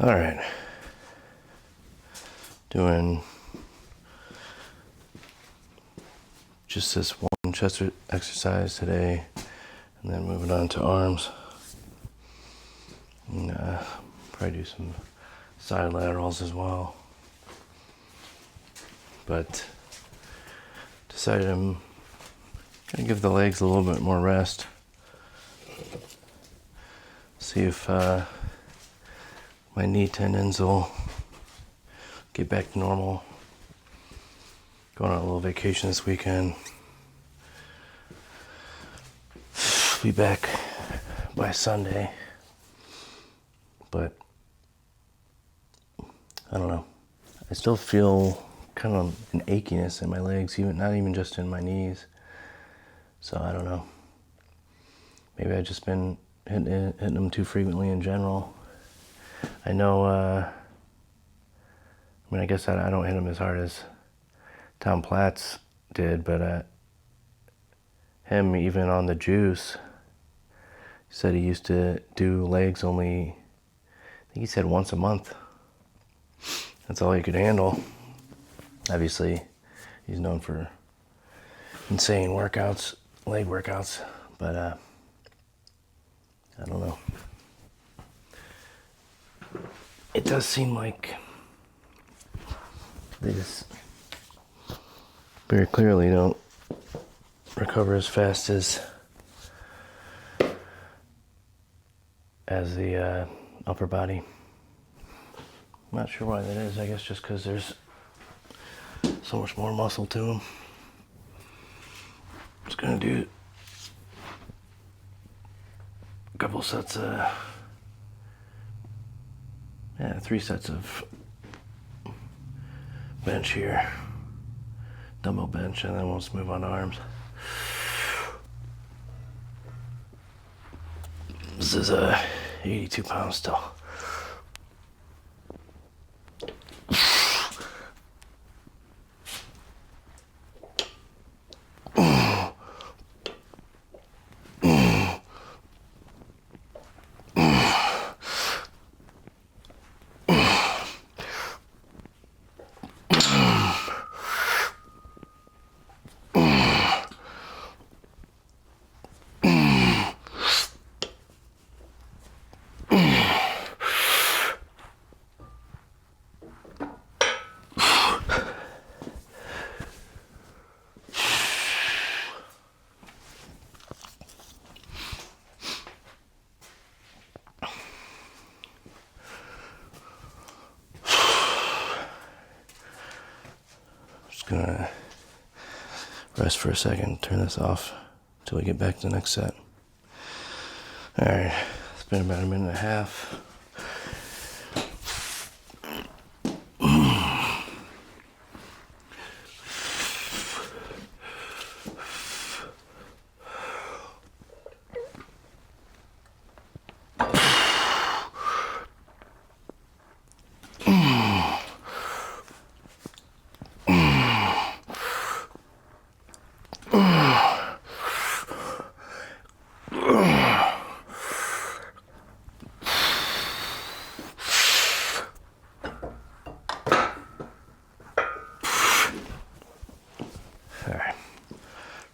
All right. Doing just this one chest exercise today, and then moving on to arms. And probably do some side laterals as well. But decided I'm gonna give the legs a little bit more rest. See if my knee tendons will get back to normal. Going on a little vacation this weekend. Be back by Sunday. But I don't know. I still feel kind of an achiness in my legs, not even just in my knees. So I don't know. Maybe I've just been hitting them too frequently in general. I know, I guess I don't hit them as hard as Tom Platz did, but him, even on the juice, he said he used to do legs only, I think he said once a month. That's all he could handle. Obviously, he's known for insane workouts, leg workouts, but I don't know. It does seem like they just very clearly don't recover as fast as the upper body. I'm not sure why that is. I guess just because there's so much more muscle to them. Just gonna do a couple sets of, 3 sets of bench here, dumbbell bench, and then we'll just move on to arms. This is 82 pounds still. Gonna rest for a second, turn this off until we get back to the next set. All right, it's been about a minute and a half.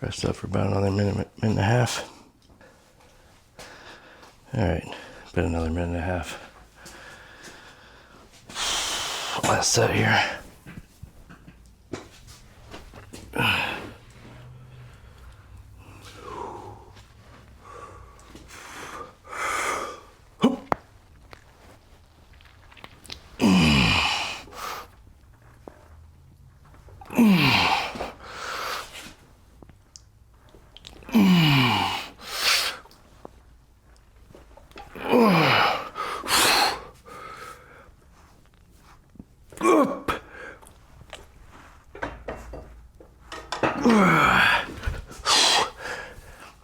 Rest up for about another minute and a half. All right, been another minute and a half. Last set here.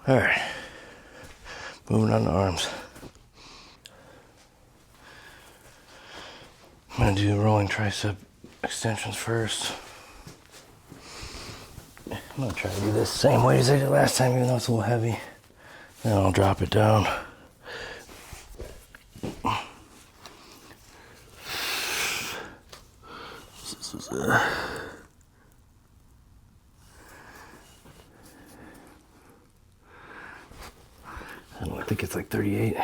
All right, moving on to arms. I'm gonna do rolling tricep extensions first. I'm gonna try to do this the same way as I did last time, even though it's a little heavy. Then I'll drop it down. else is it? I don't know, I think it's like 38.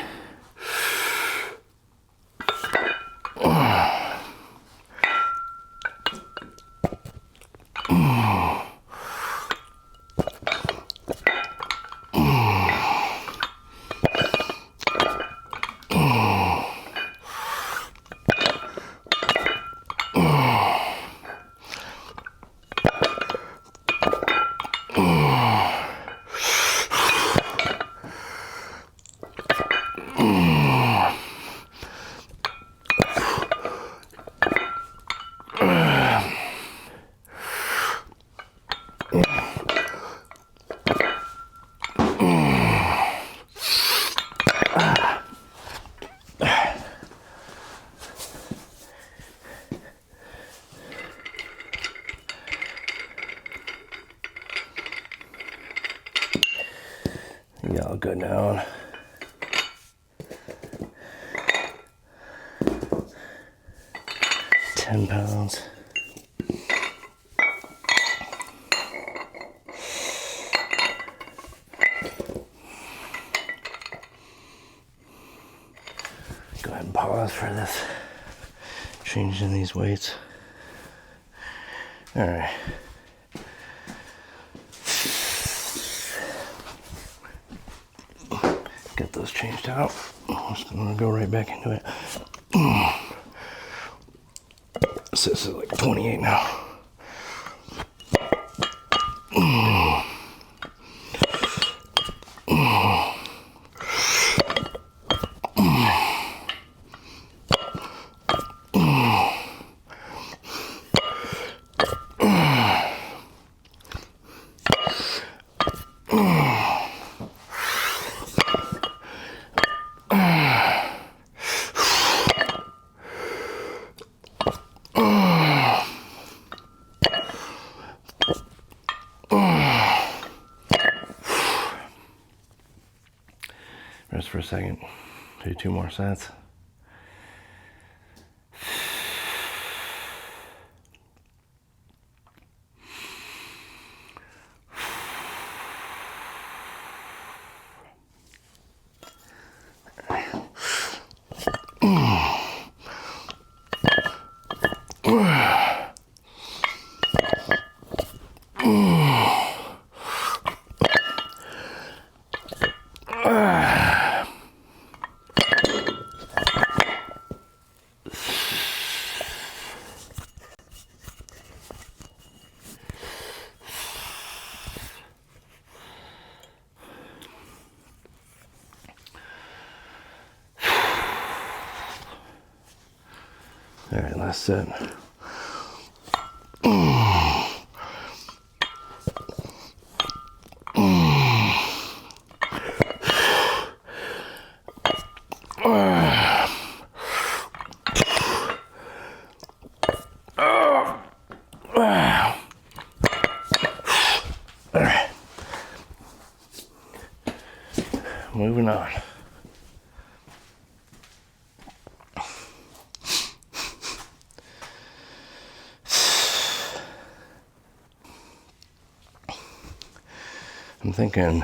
Yeah, I'll go down. £10. Go ahead and pause for this. Changing these weights. All right. Get those changed out. I'm just gonna go right back into it. So this is like 28 now. Rest for a second. Do 2 more sets. All right, last set. All right. Moving on. I'm thinking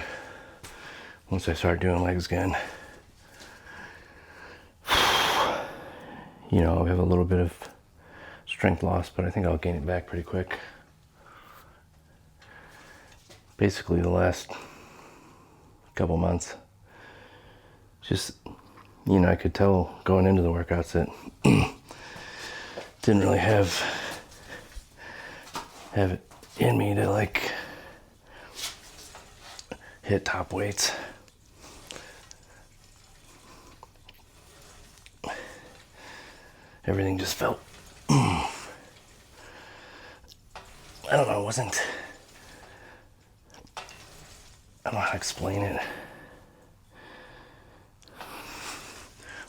once I start doing legs again, you know, I'll have a little bit of strength loss, but I think I'll gain it back pretty quick. Basically the last couple months, just, you know, I could tell going into the workouts that didn't really have it in me to like hit top weights. Everything just felt, I don't know, I don't know how to explain it.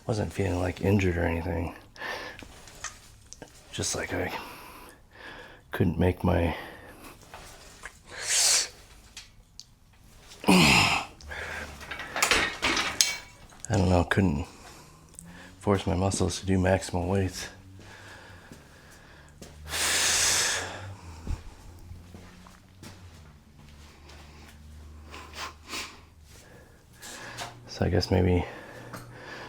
Wasn't feeling like injured or anything. Just like I couldn't make my I don't know, couldn't force my muscles to do maximal weights. So I guess maybe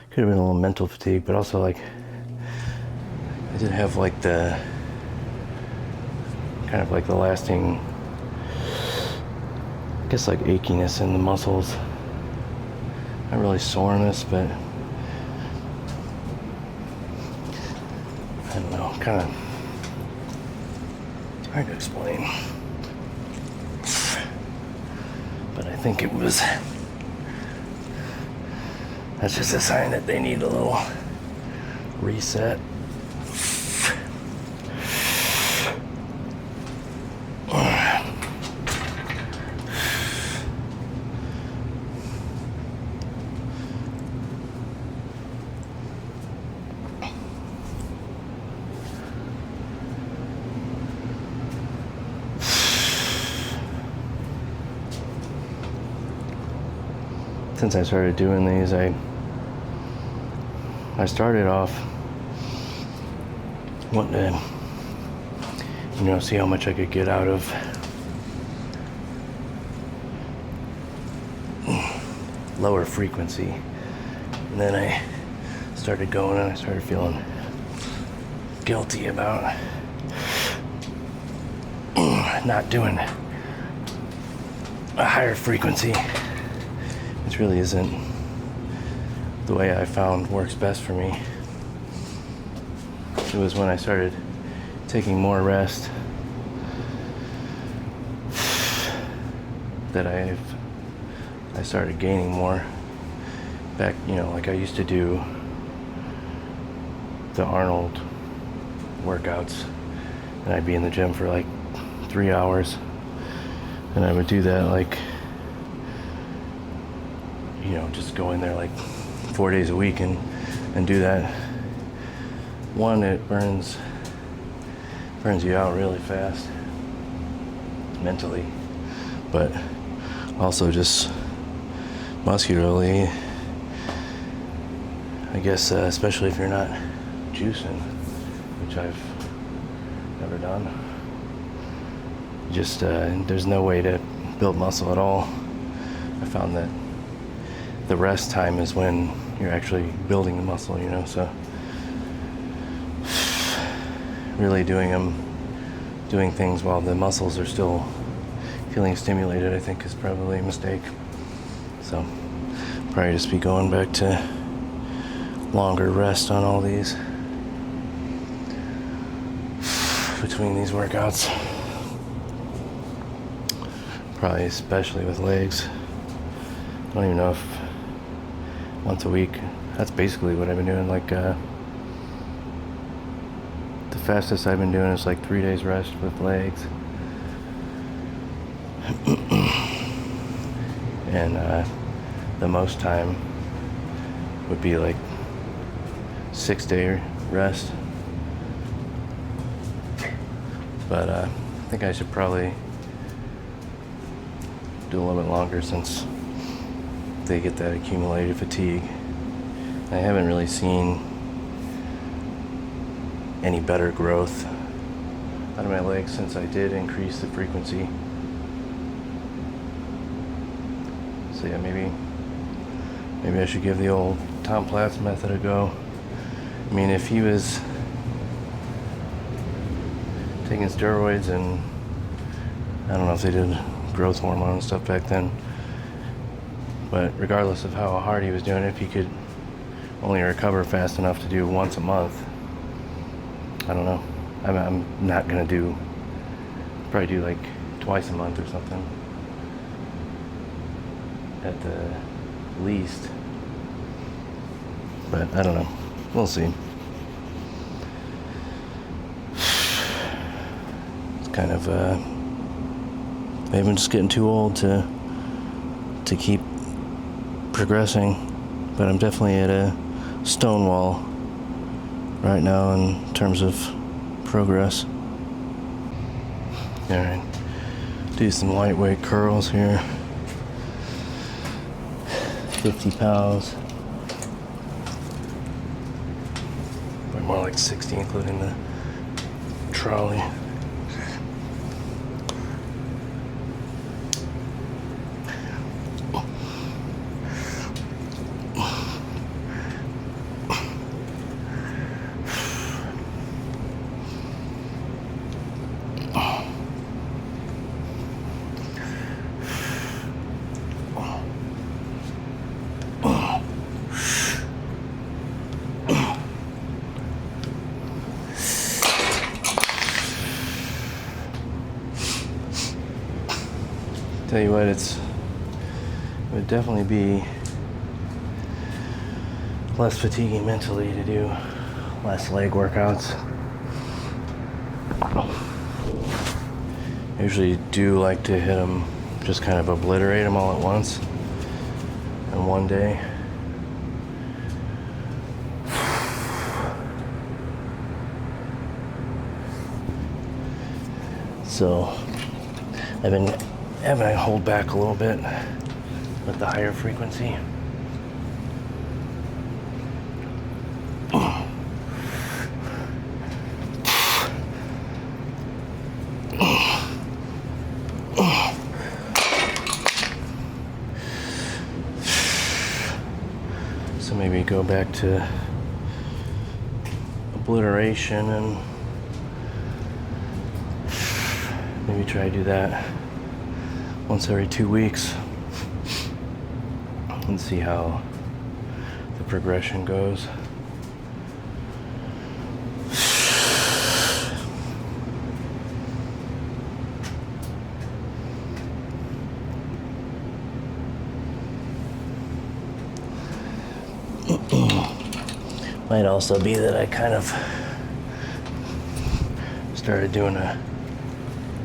could have been a little mental fatigue, but also like I did have like the kind of like the lasting, I guess, like achiness in the muscles. Not really soreness, but I don't know, kind of hard to explain. But I think that's just a sign that they need a little reset. Since I started doing these, I started off wanting to, see how much I could get out of lower frequency. And then I started going and I started feeling guilty about not doing a higher frequency. Which really isn't the way I found works best for me. It was when I started taking more rest that I started gaining more. Back, like I used to do the Arnold workouts, and I'd be in the gym for like 3 hours, and I would do that like, just go in there like 4 days a week and do that. One, it burns you out really fast mentally, but also just muscularly, I guess, especially if you're not juicing, which I've never done. Just there's no way to build muscle at all. I found that the rest time is when you're actually building the muscle, so really doing things while the muscles are still feeling stimulated, I think, is probably a mistake. So probably just be going back to longer rest on all these between these workouts, probably especially with legs. I don't even know if once a week. That's basically what I've been doing. Like the fastest I've been doing is like 3 days rest with legs, and the most time would be like 6-day rest. But I think I should probably do a little bit longer since they get that accumulated fatigue. I haven't really seen any better growth out of my legs since I did increase the frequency. So yeah, maybe I should give the old Tom Platz method a go. I mean, if he was taking steroids, and I don't know if they did growth hormone and stuff back then, but regardless of how hard he was doing it, if he could only recover fast enough to do once a month, I don't know. I'm not gonna probably do like twice a month or something at the least. But I don't know. We'll see. It's kind of maybe I'm just getting too old to keep progressing, but I'm definitely at a stone wall right now in terms of progress. Alright, do some lightweight curls here. 50 pounds. Or more like 60, including the trolley. tell you what, it would definitely be less fatiguing mentally to do less leg workouts. I usually do like to hit them, just kind of obliterate them all at once in one day. So I've been having to hold back a little bit with the higher frequency. So maybe go back to obliteration and maybe try to do that once every 2 weeks and see how the progression goes. Might also be that I kind of started doing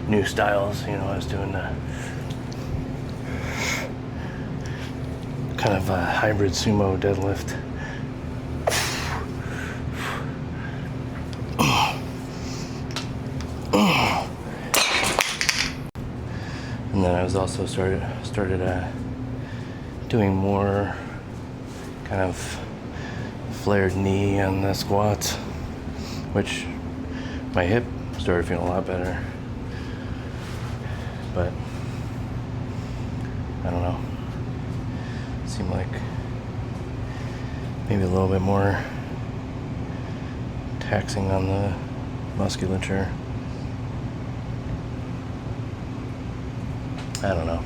new styles. You know, I was doing the kind of a hybrid sumo deadlift. And then I was also started doing more kind of flared knee on the squats, which my hip started feeling a lot better. But I don't know. Seemed like maybe a little bit more taxing on the musculature. I don't know.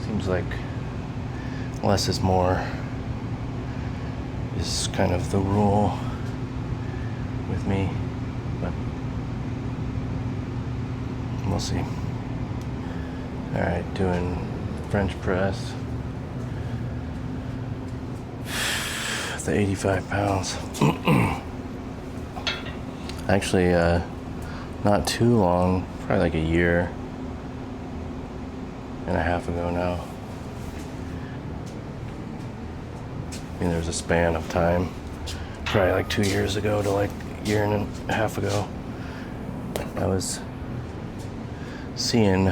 Seems like less is more is kind of the rule with me, but we'll see. All right, doing French press. The 85 pounds. Actually, not too long, probably like a year and a half ago now. I mean, there's a span of time, probably like 2 years ago to like a year and a half ago. I was seeing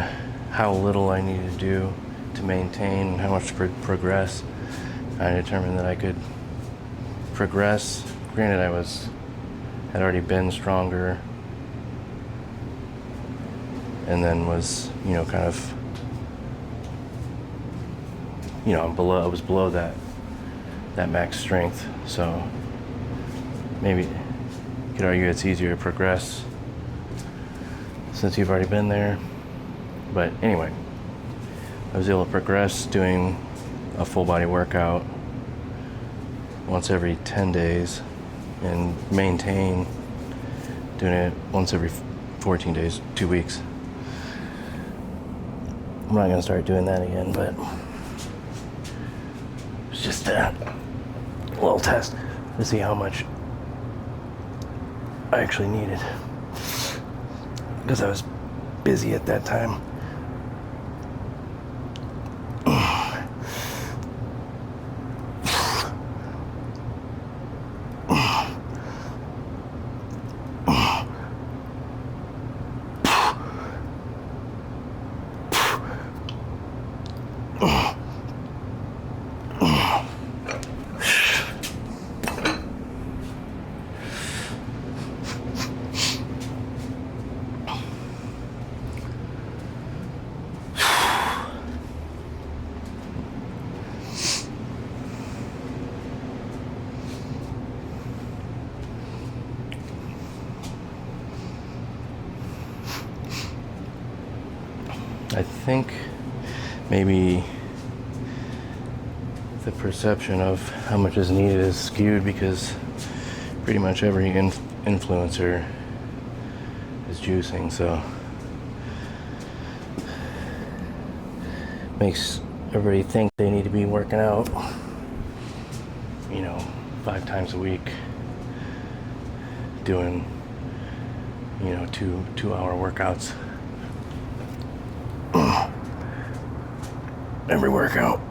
how little I needed to do to maintain, how much to progress. I determined that I could progress. Granted, had already been stronger, and then was, you know, kind of, you know, I was below that max strength. So maybe you could argue it's easier to progress since you've already been there. But anyway, I was able to progress doing a full body workout once every 10 days and maintain doing it once every 14 days, 2 weeks. I'm not gonna start doing that again, but it's just a little test to see how much I actually needed, because I was busy at that time. I think maybe the perception of how much is needed is skewed because pretty much every influencer is juicing, so makes everybody think they need to be working out, 5 times a week, doing, 2-hour workouts. Every workout.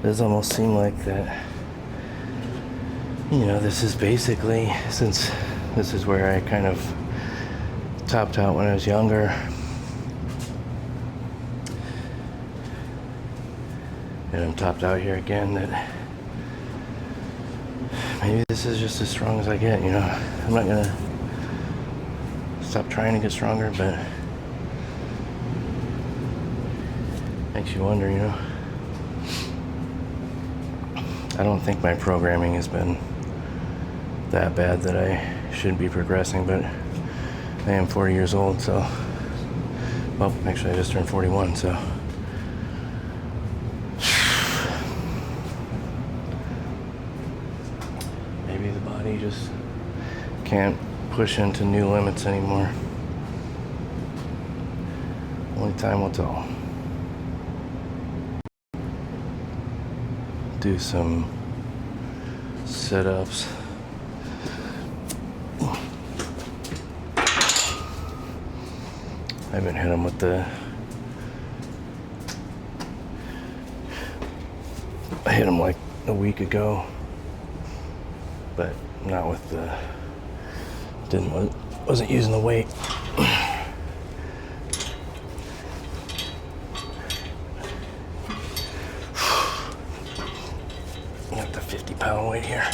Does almost seem like that, this is basically, since this is where I kind of topped out when I was younger, and I'm topped out here again, that maybe this is just as strong as I get, I'm not gonna stop trying to get stronger, but makes you wonder, I don't think my programming has been that bad that I shouldn't be progressing, but I am 40 years old, so, well, actually I just turned 41, so. Maybe the body just can't push into new limits anymore. Only time will tell. Do some sit-ups. I haven't hit them with I hit them like a week ago, but not with wasn't using the weight. Got the 50-pound weight here.